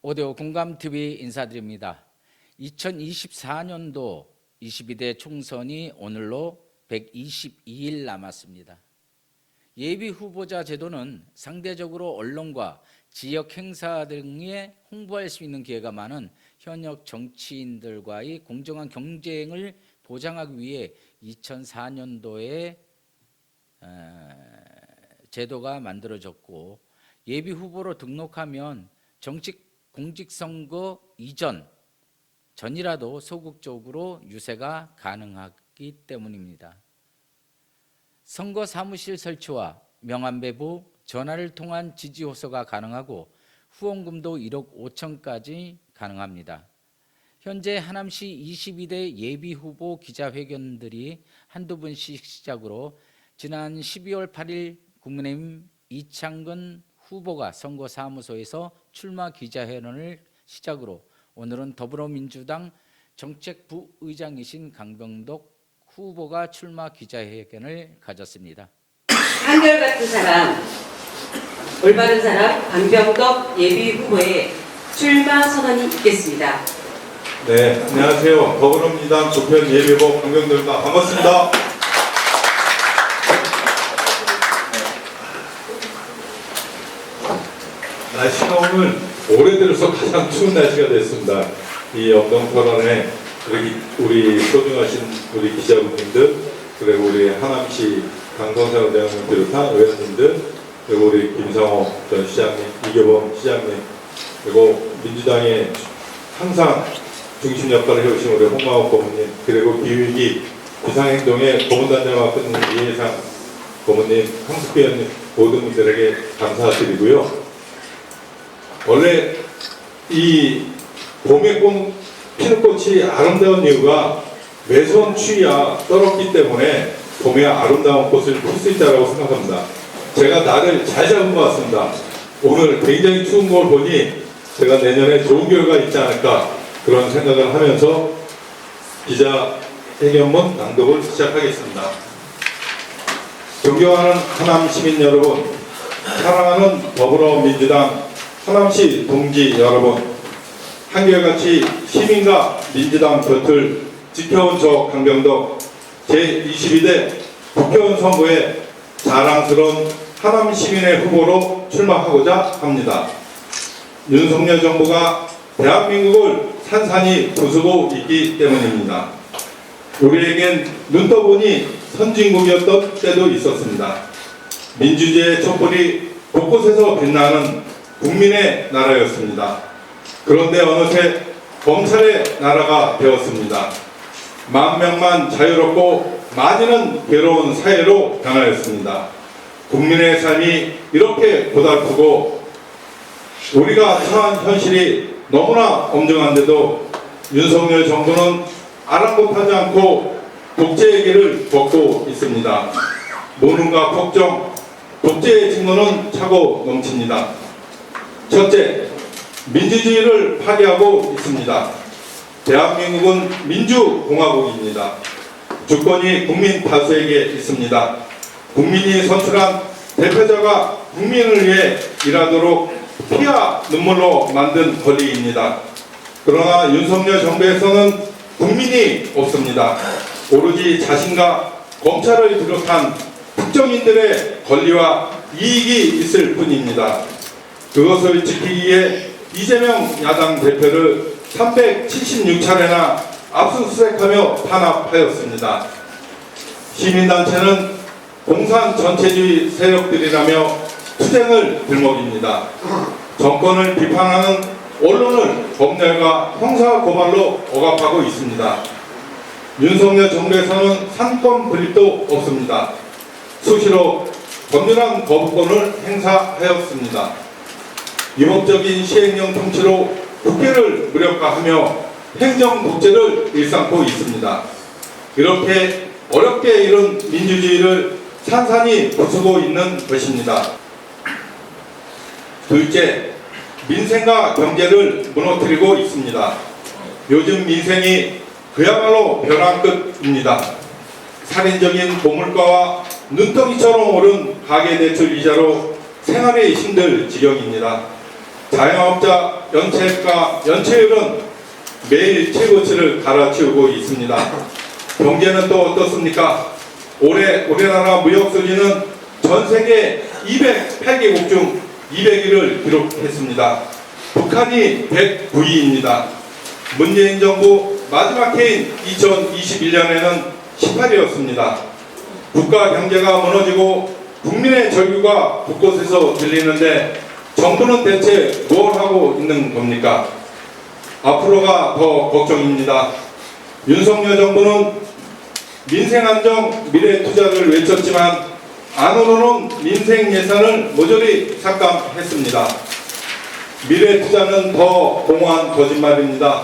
오디오 공감TV 인사드립니다. 2024년도 22대 총선이 오늘로 122일 남았습니다. 예비 후보자 제도는 상대적으로 언론과 지역 행사 등에 홍보할 수 있는 기회가 많은 현역 정치인들과의 공정한 경쟁을 보장하기 위해 2004년도에 제도가 만들어졌고, 예비 후보로 등록하면 공직선거 전이라도 소극적으로 유세가 가능하기 때문입니다. 선거 사무실 설치와 명함 배부, 전화를 통한 지지 호소가 가능하고 후원금도 1억 5천까지 가능합니다. 현재 하남시 22대 예비 후보 기자회견들이 한두 번씩 시작으로 지난 12월 8일 국민의힘 이창근 후보가 선거사무소에서 출마 기자회견을 시작으로 오늘은 더불어민주당 정책부의장이신 강병덕 후보가 출마 기자회견을 가졌습니다. 한결같은 사람, 올바른 사람 강병덕 예비 후보의 출마 선언이 있겠습니다. 네, 안녕하세요. 더불어민주당 조편 예비후보 강병덕입니다. 반갑습니다. 날씨가 오늘 올해 들어서 가장 추운 날씨가 됐습니다. 이 영동토론에 우리 소중하신 우리 기자분님들, 그리고 우리 하남시 강성사 의장님 비롯한 의원님들, 그리고 우리 김상호 전 시장님, 이교범 시장님, 그리고 민주당의 항상 중심 역할을 해오신 우리 홍마옥 고문님, 그리고 기후위기 비상행동의 고문단장을 맡고 있는 이해상 고문님, 황숙비 의원님 모든 분들에게 감사드리고요. 원래 이 봄에 피는 꽃이 아름다운 이유가 매서운 추위가 떨었기 때문에 봄에 아름다운 꽃을 필 수 있다고 생각합니다. 제가 날을 잘 잡은 것 같습니다. 오늘 굉장히 추운 걸 보니 제가 내년에 좋은 결과가 있지 않을까 그런 생각을 하면서 기자회견문 낭독을 시작하겠습니다. 존경하는 하남 시민 여러분, 사랑하는 더불어민주당 하남시 동지 여러분, 한결같이 시민과 민주당 곁을 지켜온 저 강병덕 제22대 국회의원 선거에 자랑스러운 하남 시민의 후보로 출마하고자 합니다. 윤석열 정부가 대한민국을 산산이 부수고 있기 때문입니다. 우리에겐 눈 떠보니 선진국이었던 때도 있었습니다. 민주주의의 촛불이 곳곳에서 빛나는 국민의 나라였습니다. 그런데 어느새 검찰의 나라가 되었습니다. 만명만 자유롭고 많이는 괴로운 사회로 변하였습니다. 국민의 삶이 이렇게 고달프고 우리가 처한 현실이 너무나 엄중한데도 윤석열 정부는 아랑곳하지 않고 독재의 길을 걷고 있습니다. 모능과 폭정, 독재의 징후는 차고 넘칩니다. 첫째, 민주주의를 파괴하고 있습니다. 대한민국은 민주공화국입니다. 주권이 국민 다수에게 있습니다. 국민이 선출한 대표자가 국민을 위해 일하도록 피와 눈물로 만든 권리입니다. 그러나 윤석열 정부에서는 국민이 없습니다. 오로지 자신과 검찰을 비롯한 특정인들의 권리와 이익이 있을 뿐입니다. 그것을 지키기 위해 이재명 야당 대표를 376차례나 압수수색하며 탄압하였습니다. 시민단체는 공산 전체주의 세력들이라며 투쟁을 들먹입니다. 정권을 비판하는 언론을 검열과 형사고발로 억압하고 있습니다. 윤석열 정부에서는 상권 분립도 없습니다. 수시로 법률안 거부권을 행사하였습니다. 위법적인 시행령 통치로 국회를 무력화하며 행정 독재를 일삼고 있습니다. 이렇게 어렵게 이룬 민주주의를 산산이 부수고 있는 것입니다. 둘째, 민생과 경제를 무너뜨리고 있습니다. 요즘 민생이 그야말로 벼랑 끝입니다. 살인적인 고물가와 눈덩이처럼 오른 가계대출 이자로 생활이 힘들 지경입니다. 자영업자 연체가 연체율은 매일 최고치를 갈아치우고 있습니다. 경제는 또 어떻습니까? 올해 우리나라 무역 수지는 전 세계 208개국 중 200위를 기록했습니다. 북한이 109위입니다. 문재인 정부 마지막 해인 2021년에는 18위였습니다. 국가 경제가 무너지고 국민의 절규가 곳곳에서 들리는데 정부는 대체 뭘 하고 있는 겁니까? 앞으로가 더 걱정입니다. 윤석열 정부는 민생안정 미래투자를 외쳤지만 안으로는 민생 예산을 모조리 삭감했습니다. 미래투자는 더 공허한 거짓말입니다.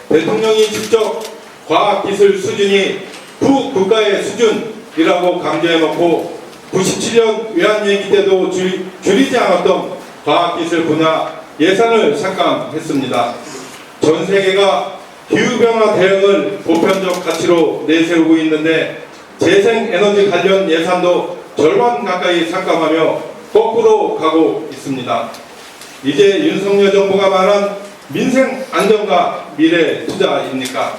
대통령이 직접 과학기술 수준이 국가의 수준이라고 강조해놓고 97년 외환위기 때도 줄이지 않았던 과학기술 분야 예산을 삭감했습니다. 전 세계가 기후변화 대응을 보편적 가치로 내세우고 있는데 재생에너지 관련 예산도 절반 가까이 삭감하며 거꾸로 가고 있습니다. 이제 윤석열 정부가 말한 민생 안정과 미래 투자입니까?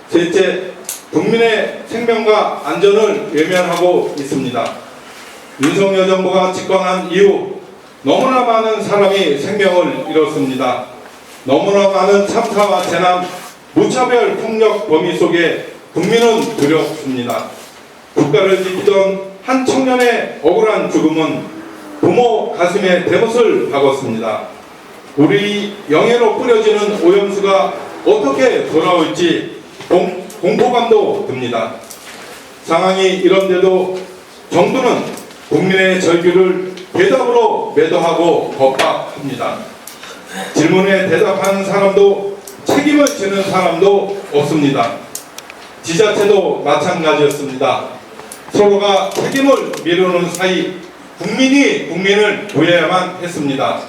셋째, 국민의 생명과 안전을 외면하고 있습니다. 윤석열 정부가 집권한 이후 너무나 많은 사람이 생명을 잃었습니다. 너무나 많은 참사와 재난, 무차별 폭력 범위 속에 국민은 두렵습니다. 국가를 지키던 한 청년의 억울한 죽음은 부모 가슴에 대못을 박았습니다. 우리 영예로 뿌려지는 오염수가 어떻게 돌아올지 공포감도 듭니다. 상황이 이런데도 정부는 국민의 절규를 대답으로 매도하고 겁박합니다. 질문에 대답하는 사람도 책임을 지는 사람도 없습니다. 지자체도 마찬가지였습니다. 서로가 책임을 미루는 사이 국민이 국민을 구해야만 했습니다.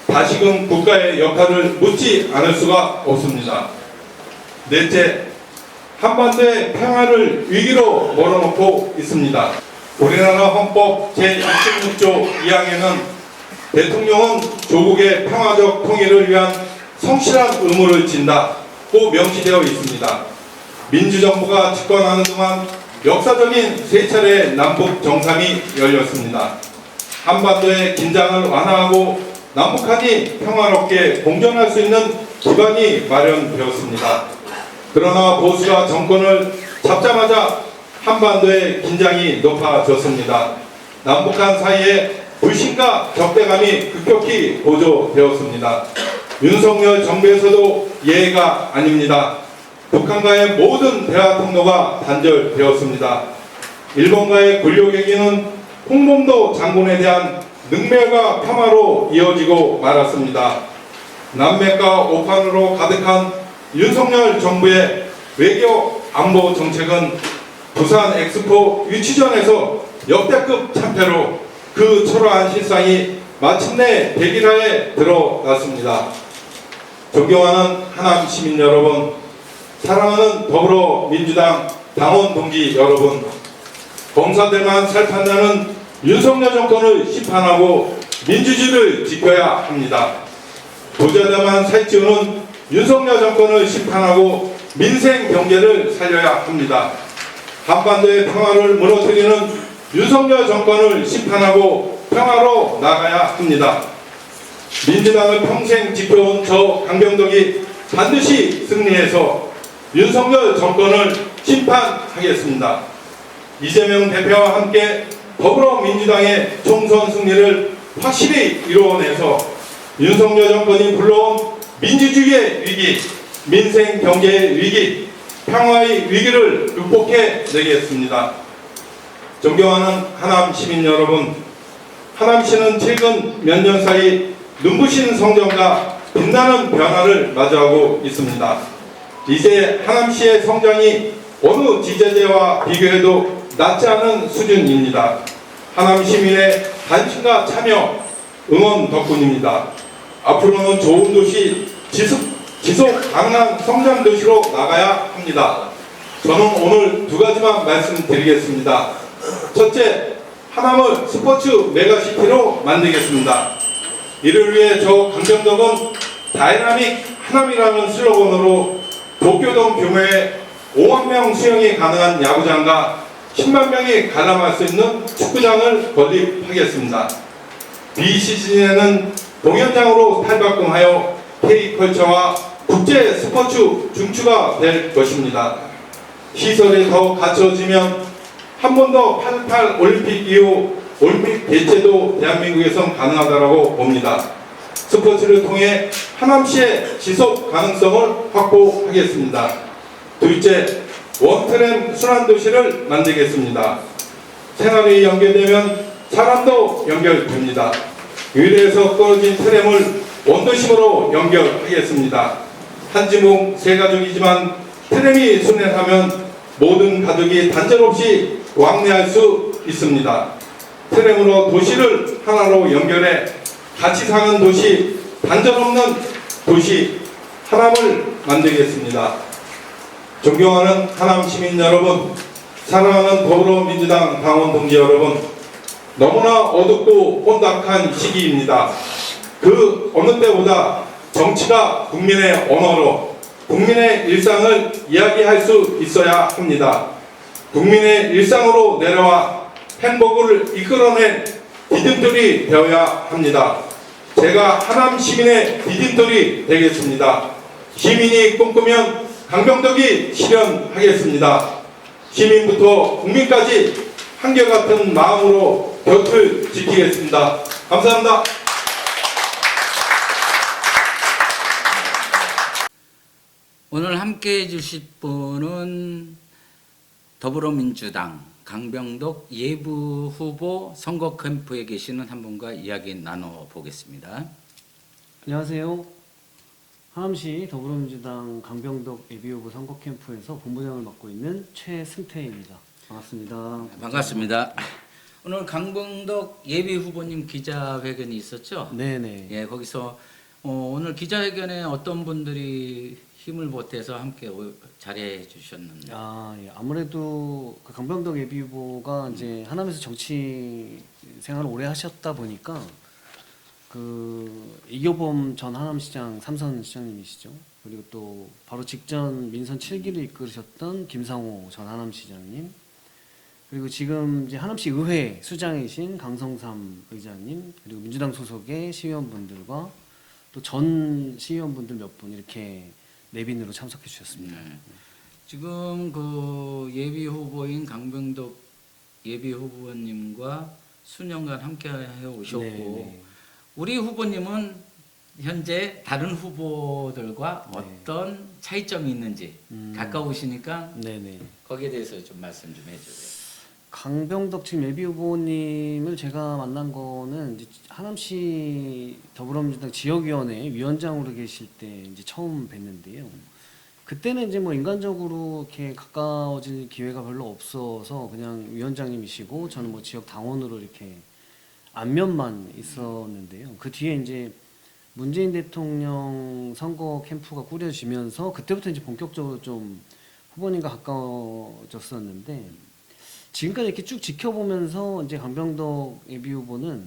다시금 국가의 역할을 묻지 않을 수가 없습니다. 넷째, 한반도의 평화를 위기로 몰아넣고 있습니다. 우리나라 헌법 제26조 2항에는 대통령은 조국의 평화적 통일을 위한 성실한 의무를 진다고 명시되어 있습니다. 민주정부가 집권하는 동안 역사적인 세 차례의 남북 정상이 열렸습니다. 한반도의 긴장을 완화하고 남북한이 평화롭게 공존할 수 있는 기반이 마련되었습니다. 그러나 보수가 정권을 잡자마자 한반도의 긴장이 높아졌습니다. 남북한 사이에 불신과 적대감이 급격히 고조되었습니다. 윤석열 정부에서도 예외가 아닙니다. 북한과의 모든 대화 통로가 단절되었습니다. 일본과의 군력 얘기는 홍범도 장군에 대한 능멸과 폄하로 이어지고 말았습니다. 남맥과 오판으로 가득한 윤석열 정부의 외교 안보 정책은 부산 엑스포 유치전에서 역대급 참패로 그 초라한 실상이 마침내 백일화에 들어갔습니다. 존경하는 하남 시민 여러분, 사랑하는 더불어민주당 당원 동지 여러분, 검사들만 살판나는 윤석열 정권을 심판하고 민주주의를 지켜야 합니다. 부자들만 살찌우는 윤석열 정권을 심판하고 민생 경제를 살려야 합니다. 한반도의 평화를 무너뜨리는 윤석열 정권을 심판하고 평화로 나가야 합니다. 민주당을 평생 지켜온 저 강병덕이 반드시 승리해서 윤석열 정권을 심판하겠습니다. 이재명 대표와 함께 더불어민주당의 총선 승리를 확실히 이루어내서 윤석열 정권이 불러온 민주주의의 위기, 민생 경제의 위기, 평화의 위기를 극복해 내겠습니다. 존경하는 하남 시민 여러분, 하남시는 최근 몇 년 사이 눈부신 성장과 빛나는 변화를 맞이하고 있습니다. 이제 하남시의 성장이 어느 지자체와 비교해도 낮지 않은 수준입니다. 하남 시민의 관심과 참여, 응원 덕분입니다. 앞으로는 좋은 도시, 지속 가능한 성장 도시로 나가야 합니다. 저는 오늘 두 가지만 말씀드리겠습니다. 첫째, 하남을 스포츠 메가시티로 만들겠습니다. 이를 위해 저 강병덕은 다이나믹 하남이라는 슬로건으로 도쿄돔 규모의 5만 명 수용이 가능한 야구장과 10만 명이 관람할 수 있는 축구장을 건립하겠습니다. 비시즌에는 동현장으로 탈바꿈하여 K컬처와 국제 스포츠 중추가 될 것입니다. 시설이 더 갖춰지면 한 번 더 88 올림픽 이후 올림픽 개최도 대한민국에선 가능하다고 봅니다. 스포츠를 통해 하남시의 지속 가능성을 확보하겠습니다. 둘째, 원트램 순환도시를 만들겠습니다. 생활이 연결되면 사람도 연결됩니다. 위례에서 떨어진 트램을 원도심으로 연결하겠습니다. 한지붕 세 가족이지만 트램이 순환하면 모든 가족이 단절 없이 왕래할 수 있습니다. 트램으로 도시를 하나로 연결해 같이 사는 도시, 단절 없는 도시 하남을 만들겠습니다. 존경하는 하남 시민 여러분, 사랑하는 더불어민주당 당원 동지 여러분, 너무나 어둡고 혼탁한 시기입니다. 그 어느 때보다 정치가 국민의 언어로 국민의 일상을 이야기할 수 있어야 합니다. 국민의 일상으로 내려와 행복을 이끌어낸 디딤돌이 되어야 합니다. 제가 하남 시민의 디딤돌이 되겠습니다. 시민이 꿈꾸면 강병덕이 실현하겠습니다. 시민부터 국민까지 한결같은 마음으로 곁을 지키겠습니다. 감사합니다. 오늘 함께 해주실 분은 더불어민주당 강병덕 예비 후보 선거 캠프에 계시는 한 분과 이야기 나눠보겠습니다. 안녕하세요. 하남시 더불어민주당 강병덕 예비후보 선거캠프에서 본부장을 맡고 있는 최승태입니다. 반갑습니다. 반갑습니다. 오늘 강병덕 예비 후보님 기자회견이 있었죠? 네네. 예, 거기서 오늘 기자회견에 어떤 분들이 힘을 보태서 함께 자리해 주셨는데. 예. 아무래도 그 강병덕 예비후보가 이제 하남에서 정치 생활을 오래 하셨다 보니까 그 이교범 전 하남시장 3선 시장님이시죠. 그리고 또 바로 직전 민선 7기를 이끌으셨던 김상호 전 하남시장님, 그리고 지금 이제 하남시 의회 수장이신 강성삼 의장님, 그리고 민주당 소속의 시의원분들과 또 전 시의원분들 몇 분 이렇게 내빈으로 참석해 주셨습니다. 지금 그 예비 후보인 강병덕 예비 후보님과 수년간 함께 해 오셨고, 네네. 우리 후보님은 현재 다른 후보들과 네. 어떤 차이점이 있는지 가까우시니까 네네. 거기에 대해서 좀 말씀 좀 해주세요. 강병덕 지금 예비 후보님을 제가 만난 거는 이제 하남시 더불어민주당 지역위원회 위원장으로 계실 때 이제 처음 뵀는데요. 그때는 이제 뭐 인간적으로 이렇게 가까워질 기회가 별로 없어서 그냥 위원장님이시고 저는 뭐 지역 당원으로 이렇게 안면만 있었는데요. 그 뒤에 이제 문재인 대통령 선거 캠프가 꾸려지면서 그때부터 이제 본격적으로 좀 후보님과 가까워졌었는데, 지금까지 이렇게 쭉 지켜보면서 이제 강병덕 예비 후보는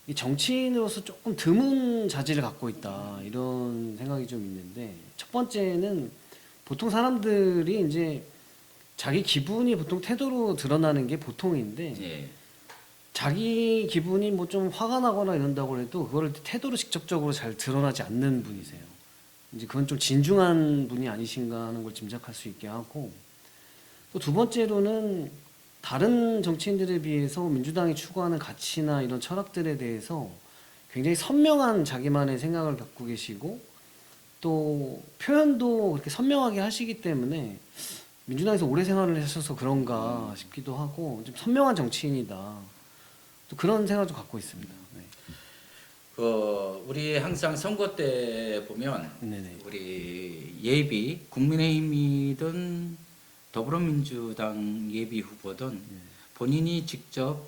이 정치인으로서 조금 드문 자질을 갖고 있다, 이런 생각이 좀 있는데, 첫 번째는 보통 사람들이 이제 자기 기분이 보통 태도로 드러나는 게 보통인데, 예. 자기 기분이 뭐 좀 화가 나거나 이런다고 해도 그거를 태도로 직접적으로 잘 드러나지 않는 분이세요. 이제 그건 좀 진중한 분이 아니신가 하는 걸 짐작할 수 있게 하고, 또 두 번째로는 다른 정치인들에 비해서 민주당이 추구하는 가치나 이런 철학들에 대해서 굉장히 선명한 자기만의 생각을 갖고 계시고, 또 표현도 그렇게 선명하게 하시기 때문에 민주당에서 오래 생활을 하셔서 그런가 싶기도 하고, 좀 선명한 정치인이다, 또 그런 생각도 갖고 있습니다. 네. 우리 항상 선거 때 보면 네네. 우리 예비 국민의힘이든 더불어민주당 예비 후보든 본인이 직접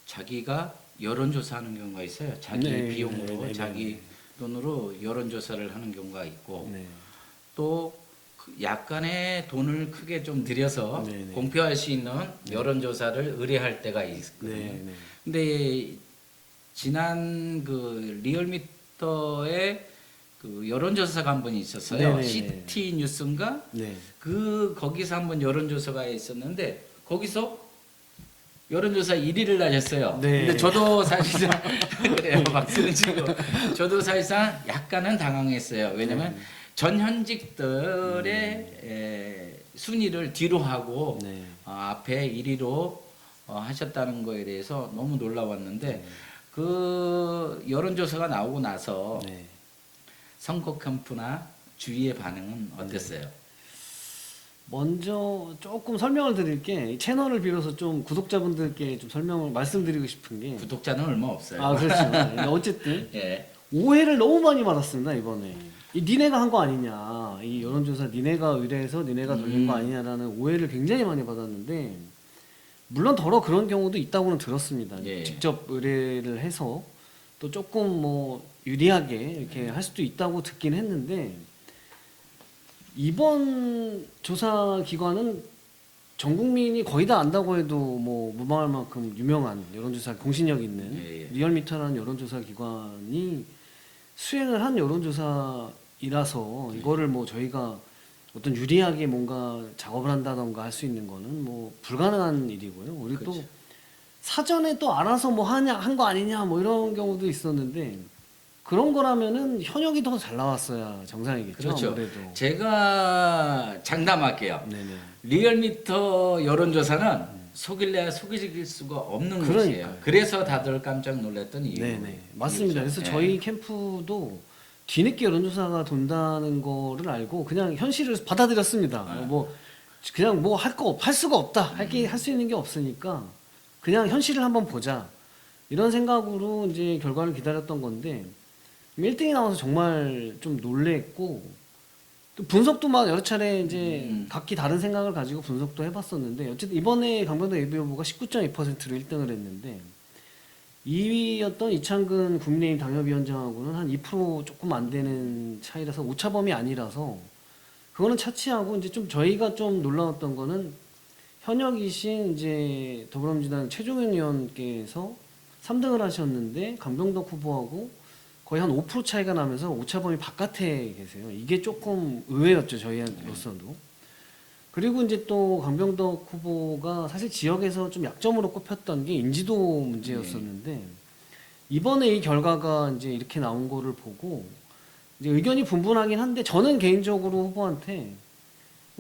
자기가 여론조사하는 경우가 있어요. 자기 네, 비용으로 네, 네, 자기 네. 돈으로 여론조사를 하는 경우가 있고, 네. 또 약간의 돈을 크게 좀 들여서 네, 네. 공표할 수 있는 여론조사를 의뢰할 때가 있거든요. 네. 네. 근데 지난 그 리얼미터에 그 여론조사가 한 번 있었어요. 네네네. 시티 뉴스인가? 네. 그 거기서 한번 여론조사가 있었는데 거기서 여론조사 1위를 하셨어요. 네. 근데 저도 사실상 그래요. 박수는 치고 저도 사실상 약간은 당황했어요. 왜냐면 전 현직들의 순위를 뒤로 하고 네. 앞에 1위로 하셨다는 거에 대해서 너무 놀라웠는데 그 여론조사가 나오고 나서 네. 선거 캠프나 주위의 반응은 어땠어요? 먼저 조금 설명을 드릴게 이 채널을 빌어서 좀 구독자분들께 좀 설명을 말씀드리고 싶은 게 구독자는 얼마 없어요. 아 그렇죠. 네, 어쨌든 예. 오해를 너무 많이 받았습니다 이번에. 이 니네가 한 거 아니냐, 이 여론조사 니네가 의뢰해서 니네가 돌린 거 아니냐라는 오해를 굉장히 많이 받았는데 물론 더러 그런 경우도 있다고는 들었습니다. 예. 직접 의뢰를 해서 또 조금 뭐 유리하게 이렇게 할 수도 있다고 듣긴 했는데 이번 조사 기관은 전 국민이 거의 다 안다고 해도 뭐 무방할 만큼 유명한 여론조사 공신력 있는 예, 예. 리얼미터라는 여론조사 기관이 수행을 한 여론조사이라서 이거를 뭐 저희가 어떤 유리하게 뭔가 작업을 한다던가 할 수 있는 거는 뭐 불가능한 일이고요. 우리 또 그렇죠. 사전에 또 알아서 뭐 하냐 한 거 아니냐 뭐 이런 경우도 있었는데 그런 거라면은 현역이 더 잘 나왔어야 정상이겠죠. 그렇죠. 아무래도. 제가 장담할게요. 네네. 리얼미터 여론조사는 속일래야 속일 수가 없는 것이에요. 그러니까요. 그래서 다들 깜짝 놀랐던 이유. 네네. 맞습니다. 그래서 예. 저희 캠프도 뒤늦게 여론조사가 돈다는 거를 알고 그냥 현실을 받아들였습니다. 네. 뭐 그냥 뭐 할 수가 없다. 할 수 있는 게 없으니까 그냥 현실을 한번 보자. 이런 생각으로 이제 결과를 기다렸던 건데 1등이 나와서 정말 좀 놀랬고 또 분석도 막 여러 차례 이제 각기 다른 생각을 가지고 분석도 해봤었는데 어쨌든 이번에 강병도 예비후보가 19.2%로 1등을 했는데 2위였던 이창근 국민의힘 당협위원장하고는 한 2% 조금 안 되는 차이라서 오차범위 아니라서 그거는 차치하고 이제 좀 저희가 좀 놀라웠던 거는 현역이신 이제 더불어민주당 최종현 의원께서 3등을 하셨는데 강병덕 후보하고 거의 한 5% 차이가 나면서 오차범위 바깥에 계세요. 이게 조금 의외였죠 저희로서도. 그리고 이제 또 강병덕 후보가 사실 지역에서 좀 약점으로 꼽혔던 게 인지도 문제였었는데 이번에 이 결과가 이제 이렇게 나온 거를 보고 이제 의견이 분분하긴 한데 저는 개인적으로 후보한테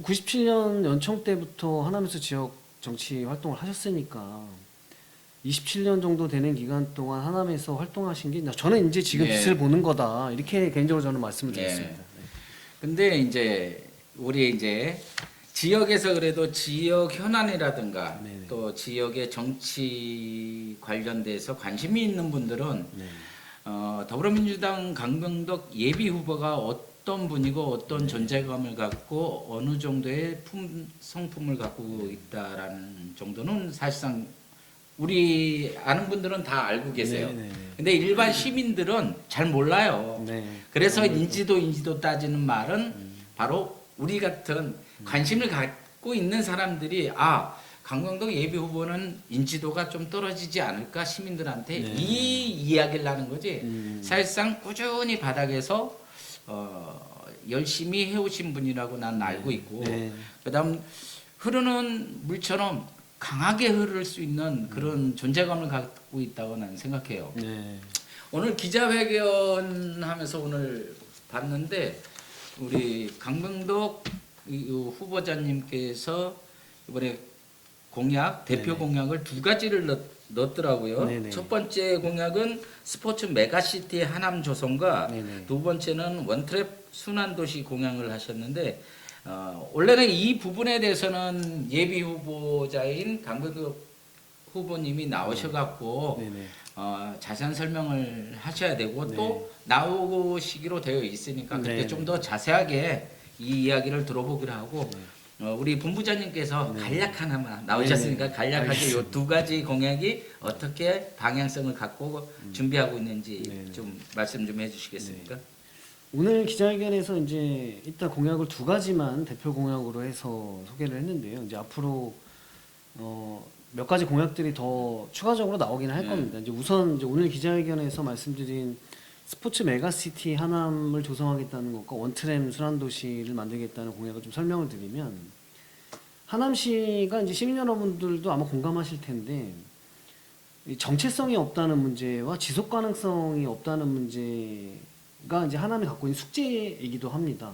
97년 연청 때부터 하나면서 지역 정치 활동을 하셨으니까 27년 정도 되는 기간 동안 하남에서 활동하신 게 저는 이제 지금 네. 빛을 보는 거다 이렇게 개인적으로 저는 말씀을 네. 드렸습니다. 근데 이제 우리 이제 지역에서 그래도 지역 현안이라든가 네네. 또 지역의 정치 관련돼서 관심이 있는 분들은 네. 더불어민주당 강병덕 예비 후보가 어떤 분이고 어떤 존재감을 갖고 어느 정도의 성품을 갖고 있다라는 정도는 사실상 우리 아는 분들은 다 알고 계세요. 네네네. 근데 일반 시민들은 잘 몰라요. 네. 그래서 인지도 따지는 말은 바로 우리 같은 관심을 갖고 있는 사람들이 강병덕 예비 후보는 인지도가 좀 떨어지지 않을까 시민들한테 네. 이 이야기를 하는 거지. 사실상 꾸준히 바닥에서 열심히 해오신 분이라고 난 알고 있고 네. 그다음 흐르는 물처럼 강하게 흐를 수 있는 그런 존재감을 갖고 있다고 나는 생각해요. 네. 오늘 기자회견하면서 오늘 봤는데 우리 강병덕 후보자님께서 이번에 대표 네네. 공약을 두 가지를 넣었더라고요. 네네. 첫 번째 공약은 스포츠 메가시티 하남 조성과 네네. 두 번째는 원트랩 순환도시 공약을 하셨는데 원래는 이 부분에 대해서는 예비 후보자인 강병덕 후보님이 나오셔갖고 네네. 자세한 설명을 하셔야 되고 네. 또 나오시기로 되어 있으니까 그때 네네. 좀 더 자세하게 이 이야기를 들어보기로 하고 우리 본부장님께서 네. 간략 하나만 나오셨으니까 네네. 간략하게 이 알겠습니다. 두 가지 공약이 어떻게 방향성을 갖고 준비하고 있는지 네네. 좀 말씀 좀 해주시겠습니까? 오늘 기자회견에서 이제 일단 공약을 두 가지만 대표 공약으로 해서 소개를 했는데요. 이제 앞으로 몇 가지 공약들이 더 추가적으로 나오기는 할 겁니다. 이제 우선 이제 오늘 기자회견에서 말씀드린 스포츠 메가시티 하남을 조성하겠다는 것과 원트램 순환도시를 만들겠다는 공약을 좀 설명을 드리면, 하남시가 이제 시민 여러분들도 아마 공감하실 텐데, 이 정체성이 없다는 문제와 지속 가능성이 없다는 문제가 이제 하남이 갖고 있는 숙제이기도 합니다.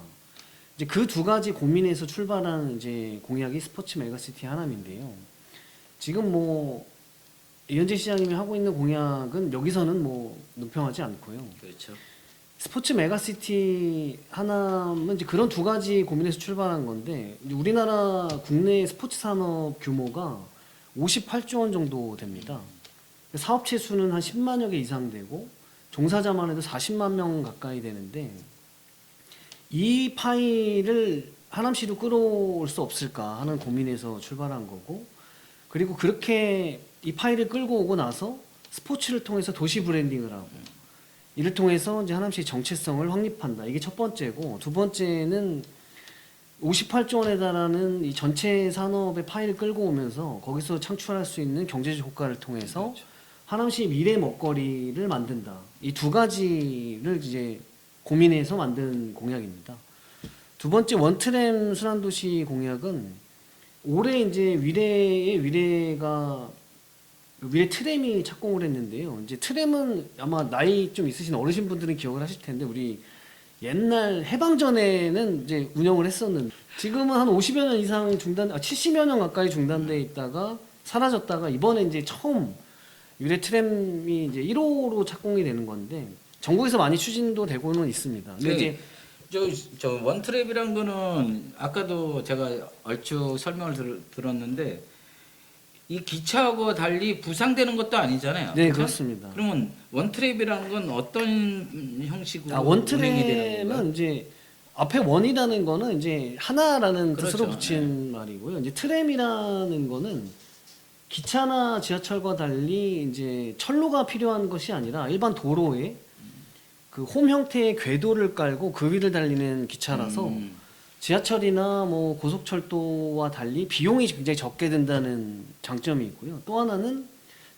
이제 그 두 가지 고민에서 출발한 이제 공약이 스포츠 메가시티 하남인데요. 지금 뭐 이현재 시장님이 하고 있는 공약은 여기서는 뭐 논평하지 않고요. 그렇죠. 스포츠 메가시티 하남은 이제 그런 두 가지 고민에서 출발한 건데, 이제 우리나라 국내 스포츠 산업 규모가 58조 원 정도 됩니다. 사업체 수는 한 10만여 개 이상 되고 종사자만 해도 40만 명 가까이 되는데, 이 파일을 하남시로 끌어올 수 없을까 하는 고민에서 출발한 거고, 그리고 그렇게 이 파일을 끌고 오고 나서 스포츠를 통해서 도시 브랜딩을 하고, 이를 통해서 이제 하남시의 정체성을 확립한다. 이게 첫 번째고, 두 번째는 58조 원에 달하는 이 전체 산업의 파일을 끌고 오면서 거기서 창출할 수 있는 경제적 효과를 통해서 그렇죠. 하남시 미래 먹거리를 만든다. 이 두 가지를 이제 고민해서 만든 공약입니다. 두 번째 원트램 순환도시 공약은 올해 이제 위례 트램이 착공을 했는데요. 이제 트램은 아마 나이 좀 있으신 어르신분들은 기억을 하실 텐데, 우리 옛날 해방 전에는 이제 운영을 했었는데, 지금은 한 50여 년 이상 70여 년 가까이 중단돼 있다가 사라졌다가 이번에 이제 처음 위례 트램이 이제 1호로 착공이 되는 건데, 전국에서 많이 추진도 되고는 있습니다. 근데 이제 저 원트랩이란 거는 아까도 제가 얼추 설명을 들었는데, 이 기차하고 달리 부상되는 것도 아니잖아요. 네, 그렇죠? 그렇습니다. 그러면 원트랩이라는 건 어떤 형식으로 운행이 되는 건가요? 원트램은 이제 앞에 원이라는 거는 이제 하나라는 그렇죠. 뜻으로 붙인 말이고요. 이제 트램이라는 거는 기차나 지하철과 달리 이제 철로가 필요한 것이 아니라 일반 도로에 그 홈 형태의 궤도를 깔고 그 위를 달리는 기차라서 지하철이나 뭐 고속철도와 달리 비용이 굉장히 적게 든다는 장점이 있고요. 또 하나는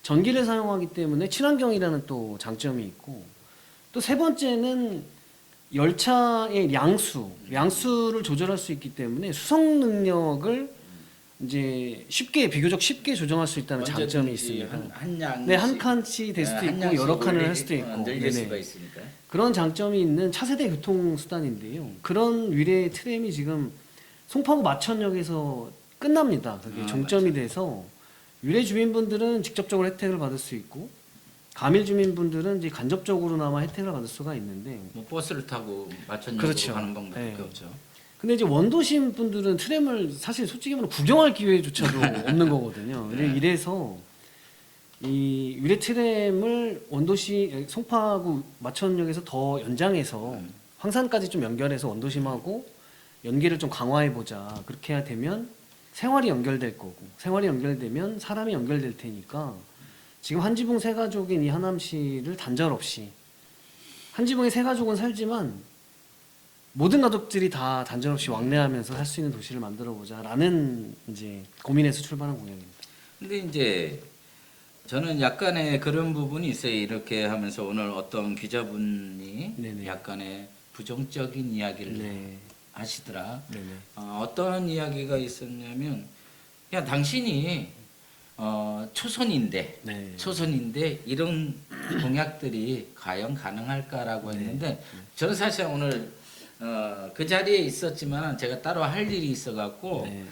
전기를 사용하기 때문에 친환경이라는 또 장점이 있고, 또 세 번째는 열차의 양수를 조절할 수 있기 때문에 수송 능력을 이제 비교적 쉽게 조정할 수 있다는 장점이 있습니다. 한 양. 네, 한 칸씩 될 수도 있고 여러 칸을 할 수도 있고, 늘릴 네네. 수가 있으니까. 그런 장점이 있는 차세대 교통수단인데요. 그런 위례 트램이 지금 송파구 마천역에서 끝납니다. 그게 종점이 돼서 위례 주민분들은 직접적으로 혜택을 받을 수 있고, 가밀 주민분들은 이제 간접적으로나마 혜택을 받을 수가 있는데, 뭐 버스를 타고 마천역으로 그렇죠. 가는 방법밖에 네. 없죠. 근데 이제 원도심 분들은 트램을 사실 솔직히 말하면 구경할 기회조차도 없는 거거든요. 근데 이래서 이 위례 트램을 원도시 송파구 마천역에서 더 연장해서 황산까지 좀 연결해서 원도심하고 연계를 좀 강화해 보자. 그렇게 해야 되면 생활이 연결될 거고, 생활이 연결되면 사람이 연결될 테니까 지금 한 지붕 세 가족인 이 하남시를 단절 없이, 한 지붕에 세 가족은 살지만 모든 가족들이 다 단절 없이 왕래하면서 살 수 있는 도시를 만들어 보자라는 이제 고민에서 출발한 공약입니다. 근데 이제 저는 약간의 그런 부분이 있어요. 이렇게 하면서 오늘 어떤 기자분이 네네. 약간의 부정적인 이야기를 네. 하시더라. 네네. 어떤 이야기가 있었냐면, 야 당신이 초선인데 네. 초선인데 이런 공약들이 과연 가능할까라고 했는데, 저는 사실 오늘 그 자리에 있었지만 제가 따로 할 일이 있어갖고 네.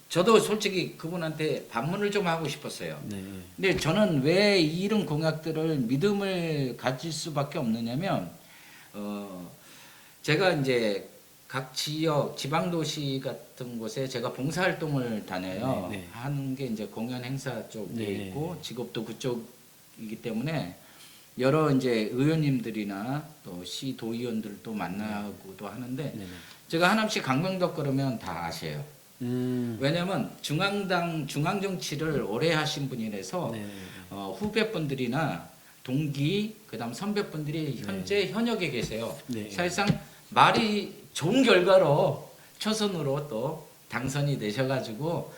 저도 솔직히 그분한테 반문을 좀 하고 싶었어요. 네. 근데 저는 왜 이런 공약들을 믿음을 가질 수밖에 없느냐면, 제가 이제 각 지역 지방도시 같은 곳에 제가 봉사활동을 다녀요. 네, 네. 하는 게 이제 공연 행사 쪽에 네. 있고 직업도 그쪽이기 때문에 여러 이제 의원님들이나 또 시 도의원들도 만나고도 하는데, 네네. 제가 하남시 강병덕 그러면 다 아세요. 왜냐면 중앙당 중앙 정치를 오래 하신 분이라서 네. 후배분들이나 동기 그다음 선배분들이 현재 현역에 계세요. 네. 사실상 말이 좋은 결과로 초선으로 또 당선이 되셔가지고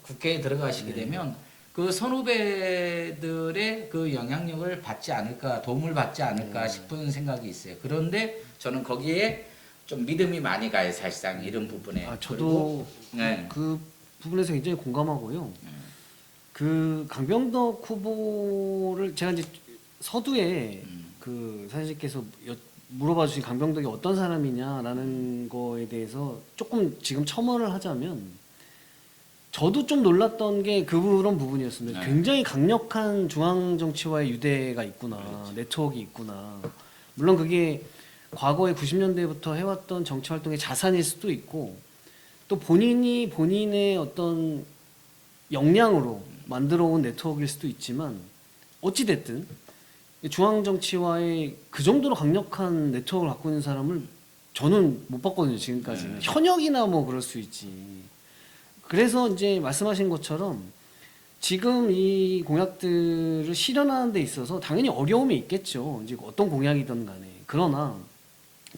국회에 들어가시게 되면 그 선후배들의 그 영향력을 받지 않을까, 도움을 받지 않을까 싶은 생각이 있어요. 그런데 저는 거기에 좀 믿음이 많이 가요, 사실상 이런 부분에. 저도 네. 그 부분에서 굉장히 공감하고요. 그 강병덕 후보를 제가 이제 서두에 그 사장님께서 물어봐 주신 강병덕이 어떤 사람이냐라는 거에 대해서 조금 지금 첨언을 하자면 저도 좀 놀랐던 게 그런 부분이었습니다. 네. 굉장히 강력한 중앙 정치와의 유대가 있구나, 그렇죠. 네트워크가 있구나. 물론 그게 과거에 90년대부터 해왔던 정치 활동의 자산일 수도 있고 또 본인이 본인의 어떤 역량으로 만들어온 네트워크일 수도 있지만 어찌 됐든 중앙 정치와의 그 정도로 강력한 네트워크를 갖고 있는 사람을 저는 못 봤거든요, 지금까지는. 현역이나 뭐 그럴 수 있지. 그래서 이제 말씀하신 것처럼 지금 이 공약들을 실현하는 데 있어서 당연히 어려움이 있겠죠. 이제 어떤 공약이든 간에. 그러나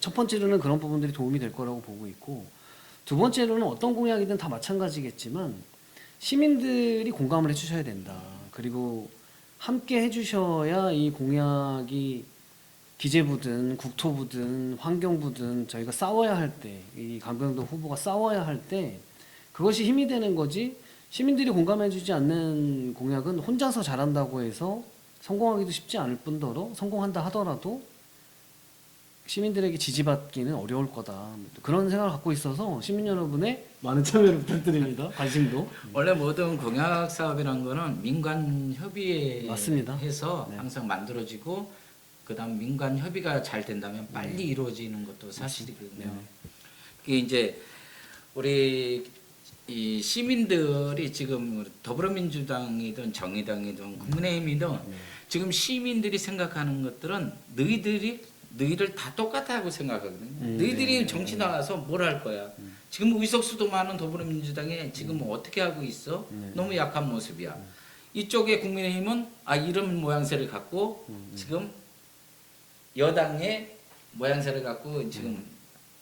첫 번째로는 그런 부분들이 도움이 될 거라고 보고 있고, 두 번째로는 어떤 공약이든 다 마찬가지겠지만 시민들이 공감을 해주셔야 된다. 그리고 함께 해주셔야 이 공약이 기재부든 국토부든 환경부든 저희가 싸워야 할 때, 이 강병덕 후보가 싸워야 할 때 그것이 힘이 되는 거지. 시민들이 공감해주지 않는 공약은 혼자서 잘한다고 해서 성공하기도 쉽지 않을 뿐더러 성공한다 하더라도 시민들에게 지지받기는 어려울 거다. 그런 생각을 갖고 있어서 시민 여러분의 많은 참여를 부탁드립니다. 관심도. 원래 모든 공약 사업이란 거는 민관 협의에 맞습니다. 해서 네. 항상 만들어지고 그다음 민관 협의가 잘 된다면 빨리 이루어지는 것도 사실이거든요. 네. 그게 이제 우리 이 시민들이 지금 더불어민주당이든 정의당이든 국민의힘이든 지금 시민들이 생각하는 것들은 너희들 다 똑같다고 생각하거든요. 너희들이 정치 나가서 뭘 할 거야. 지금 의석수도 많은 더불어민주당에 지금 어떻게 하고 있어? 너무 약한 모습이야. 이쪽에 국민의힘은 이런 모양새를 갖고 지금 여당의 모양새를 갖고 지금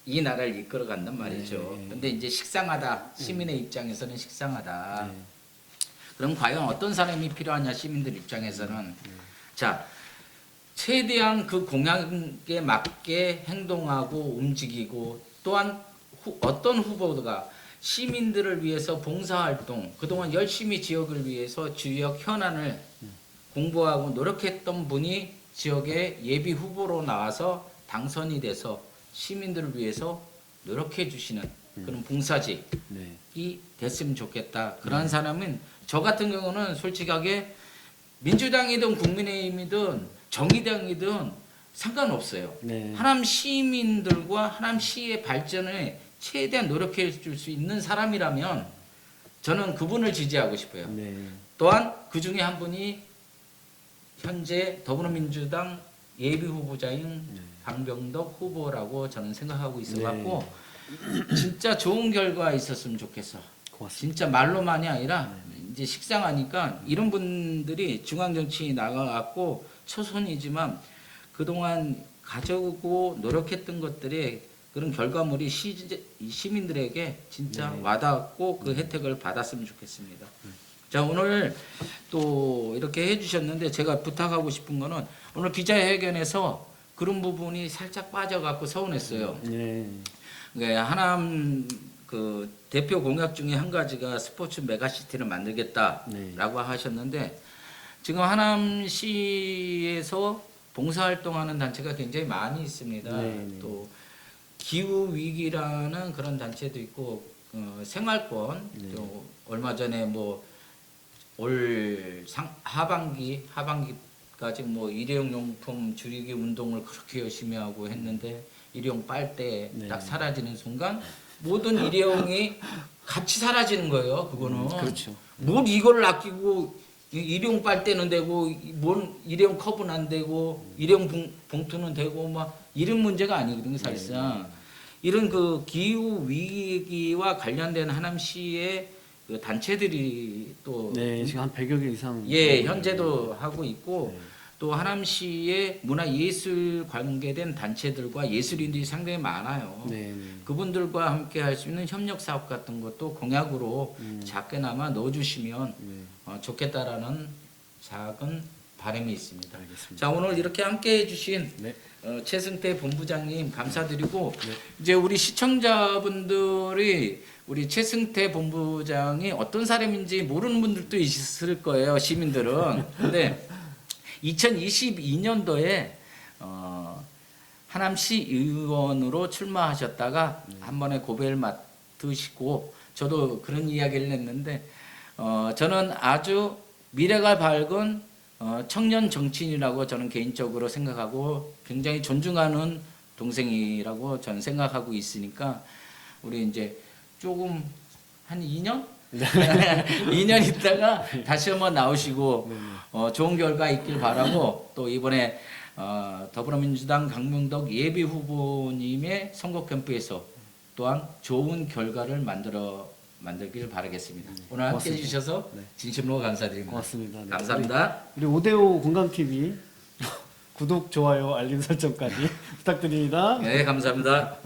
이 나라를 이끌어 간단 말이죠. 근데 이제 식상하다. 시민의 입장에서는 식상하다. 그럼 과연 어떤 사람이 필요하냐, 시민들 입장에서는. 자, 최대한 그 공약에 맞게 행동하고 움직이고, 또한 어떤 후보가 시민들을 위해서 봉사활동, 그동안 열심히 지역을 위해서 지역 현안을 공부하고 노력했던 분이 지역의 예비 후보로 나와서 당선이 돼서 시민들을 위해서 노력해 주시는 그런 봉사직이 네. 됐으면 좋겠다. 그런 사람은 저 같은 경우는 솔직하게 민주당이든 국민의힘이든 정의당이든 상관없어요. 네. 하남 시민들과 하남시의 발전에 최대한 노력해 줄 수 있는 사람이라면 저는 그분을 지지하고 싶어요. 네. 또한 그 중에 한 분이 현재 더불어민주당 예비 후보자인 강병덕 후보라고 저는 생각하고 있어갖고 진짜 좋은 결과 있었으면 좋겠어. 고맙습니다. 진짜 말로만이 아니라 이제 식상하니까 이런 분들이 중앙정치에 나가갖고 초선이지만 그동안 가져오고 노력했던 것들이 그런 결과물이 시민들에게 진짜 와닿고 그 혜택을 받았으면 좋겠습니다. 자, 오늘 또 이렇게 해주셨는데 제가 부탁하고 싶은 거는 오늘 기자회견에서 그런 부분이 살짝 빠져갖고 서운했어요. 네. 하남 그 대표 공약 중에 한 가지가 스포츠 메가시티를 만들겠다라고 하셨는데 지금 하남시에서 봉사활동하는 단체가 굉장히 많이 있습니다. 또 기후 위기라는 그런 단체도 있고 생활권 또 얼마 전에 뭐 올 하반기까지 뭐 일회용 용품 줄이기 운동을 그렇게 열심히 하고 했는데 일회용 빨대 딱 사라지는 순간 모든 일회용이 같이 사라지는 거예요. 그거는 그렇죠. 뭘 이걸 아끼고 일회용 빨대는 되고 뭔 일회용 컵은 안 되고 일회용 봉투는 되고 막 이런 문제가 아니거든요. 사실상 이런 그 기후 위기와 관련된 하남시의 그 단체들이 또 네, 지금 한 100여 개 이상. 현재도 하고 있고 또 하남시의 문화예술 관계된 단체들과 예술인들이 상당히 많아요. 네. 그분들과 함께 할 수 있는 협력 사업 같은 것도 공약으로 작게나마 넣어주시면 좋겠다라는 작은 바람이 있습니다. 알겠습니다. 자, 오늘 이렇게 함께 해주신 네. 최승태 본부장님 감사드리고 네. 이제 우리 시청자분들이 우리 최승태 본부장이 어떤 사람인지 모르는 분들도 있을 거예요, 시민들은. 근데 2022년도에 하남시 의원으로 출마하셨다가 한 번에 고배를 맡으시고 저도 그런 이야기를 했는데 저는 아주 미래가 밝은 청년 정치인이라고 저는 개인적으로 생각하고 굉장히 존중하는 동생이라고 저는 생각하고 있으니까 우리 이제 조금 한 2년? 2년 있다가 다시 한번 나오시고 좋은 결과 있길 바라고 또 이번에 더불어민주당 강명덕 예비 후보님의 선거 캠프에서 또한 좋은 결과를 만들길 바라겠습니다. 오늘 함께 고맙습니다. 해주셔서 네. 진심으로 감사드립니다. 고맙습니다. 네. 감사합니다. 우리 5대5 공감TV 구독, 좋아요, 알림 설정까지 부탁드립니다. 네, 감사합니다.